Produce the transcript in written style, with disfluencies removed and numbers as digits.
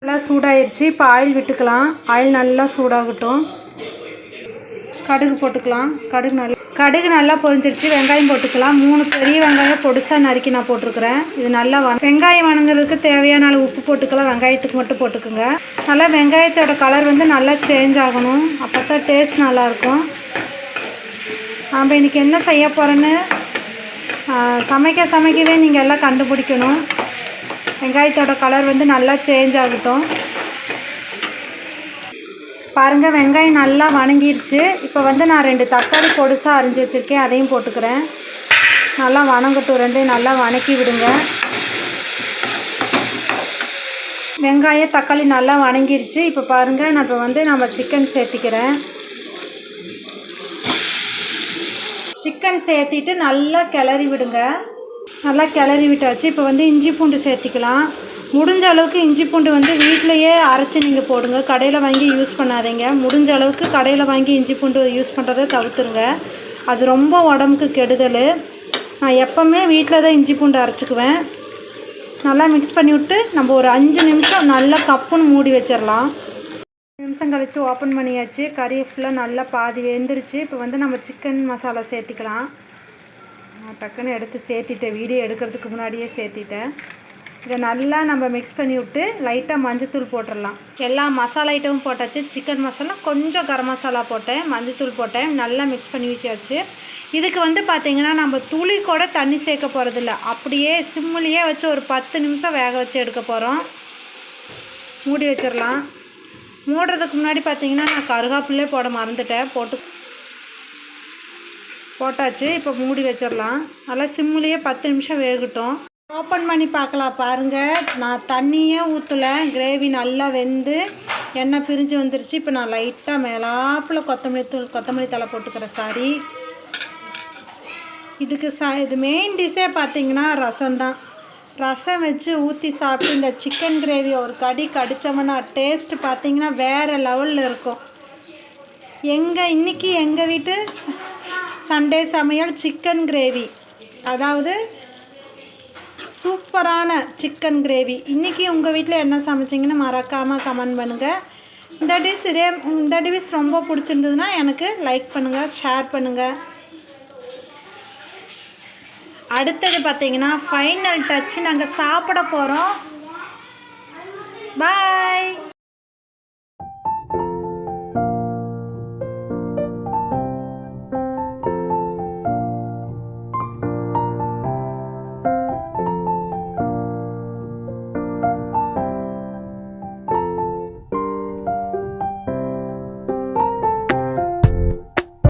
நல்லா சூடாயிருச்சு. இப்போ ஆயில் விட்டுக்கலாம். ஆயில் நல்லா சூடாகட்டும். கடுகு போட்டுக்கலாம். கடுகு நல்லா பொரிஞ்சிருச்சு. வெங்காயம் போட்டுக்கலாம். 3 பெரிய வெங்காயம் பொடிசாக நறுக்கி நான் போட்டிருக்கிறேன். இது நல்லா வெங்காயம் வணங்குறதுக்கு தேவையான அளவு உப்பு போட்டுக்கலாம். வெங்காயத்துக்கு மட்டும் போட்டுக்குங்க. நல்லா வெங்காயத்தோட கலர் நல்லா சேஞ்ச் ஆகணும். அப்போ தான் டேஸ்ட் நல்லாயிருக்கும். நம்ம இன்றைக்கி என்ன செய்ய போகிறேன்னு சமைக்கவே நீங்கள் எல்லாம் கண்டுபிடிக்கணும். வெங்காயத்தோட கலர் நல்லா சேஞ்ச் ஆகட்டும். பாருங்கள், வெங்காயம் நல்லா வணங்கிருச்சு. இப்போ நான் 2 தக்காளி பொடிசாக அரிஞ்சு வச்சுருக்கேன். அதையும் போட்டுக்கிறேன். நல்லா வணங்கட்டும். ரெண்டையும் நல்லா வணக்கி விடுங்க. வெங்காயம் தக்காளி நல்லா வணங்கிருச்சு. இப்போ பாருங்கள், நான் இப்போ நம்ம சிக்கன் சேர்த்திக்கிறேன். சிக்கன் சேர்த்திட்டு நல்லா கிளறி விடுங்க. நல்லா கிளறி விட்டாச்சு. இப்போ இஞ்சி பூண்டு சேர்த்திக்கலாம். முடிஞ்ச அளவுக்கு இஞ்சி பூண்டு வீட்டிலையே அரைச்சி நீங்கள் போடுங்க. கடையில் வாங்கி யூஸ் பண்ணாதீங்க. முடிஞ்ச அளவுக்கு கடையில் வாங்கி இஞ்சி பூண்டு யூஸ் பண்ணுறதை தவிர்த்துருங்க. அது ரொம்ப உடம்புக்கு கெடுதல். நான் எப்போவுமே வீட்டில் தான் இஞ்சி பூண்டு அரைச்சிக்குவேன். நல்லா மிக்ஸ் பண்ணி விட்டு நம்ம ஒரு 5 நிமிஷம் நல்லா கப்புன்னு மூடி வச்சிடலாம். 5 நிமிஷம் கழித்து ஓப்பன் பண்ணியாச்சு. கறி ஃபுல்லாக நல்லா பாதி வெந்துருச்சு. இப்போ நம்ம சிக்கன் மசாலா சேர்த்திக்கலாம். நான் டக்குன்னு எடுத்து சேர்த்திட்டேன். வீடியோ எடுக்கிறதுக்கு முன்னாடியே சேர்த்திட்டேன். இதை நல்லா நம்ம மிக்ஸ் பண்ணி விட்டு லைட்டாக மஞ்சத்தூள் போட்டுடலாம். எல்லா மசாலா ஐட்டமும் போட்டாச்சு. சிக்கன் மசாலா, கொஞ்சம் கரம் மசாலா போட்டேன், மஞ்சத்தூள் போட்டேன். நல்லா மிக்ஸ் பண்ணி வச்சாச்சு. இதுக்கு பார்த்திங்கன்னா நம்ம துளி கூட தண்ணி சேர்க்க போகிறதில்ல. அப்படியே சிம்மிலேயே வச்சு ஒரு 10 நிமிஷம் வேக வச்சு எடுக்க போகிறோம். மூடி வச்சிடலாம். மூடுறதுக்கு முன்னாடி பார்த்திங்கன்னா நான் கருவேப்பிலே போட மறந்துட்டேன். போட்டாச்சு. இப்போ மூடி வச்சிடலாம். நல்லா சிம்மிலேயே 10 நிமிஷம் வேகட்டும். ஓப்பன் பண்ணி பார்க்கலாம். பாருங்கள், நான் தண்ணியே ஊற்றலை. கிரேவி நல்லா வெந்து எண்ணெய் பிரிஞ்சு வந்துருச்சு. இப்போ நான் லைட்டாக மேலாப்பில் கொத்தமல்லி தழை போட்டுக்கிறேன். இதுக்கு இது மெயின் டிஷ்ஷே பார்த்திங்கன்னா ரசம்தான். ரசம் வச்சு ஊற்றி சாப்பிட்டு இந்த சிக்கன் கிரேவி ஒரு கடித்தோம்னா டேஸ்ட்டு பார்த்திங்கன்னா வேறு லெவலில் இருக்கும். இன்றைக்கி எங்கள் வீட்டு சண்டே சமையல் சிக்கன் கிரேவி, அதாவது சூப்பரான சிக்கன் கிரேவி. இன்றைக்கி உங்கள் வீட்டில் என்ன சமைச்சிங்கன்னு மறக்காமல் கமெண்ட் பண்ணுங்கள். இந்த டிஷ் ரொம்ப பிடிச்சிருந்ததுன்னா எனக்கு லைக் பண்ணுங்கள், ஷேர் பண்ணுங்கள். அடுத்தது பார்த்திங்கன்னா ஃபைனல் டச், நாங்கள் சாப்பிட போகிறோம். பாய்.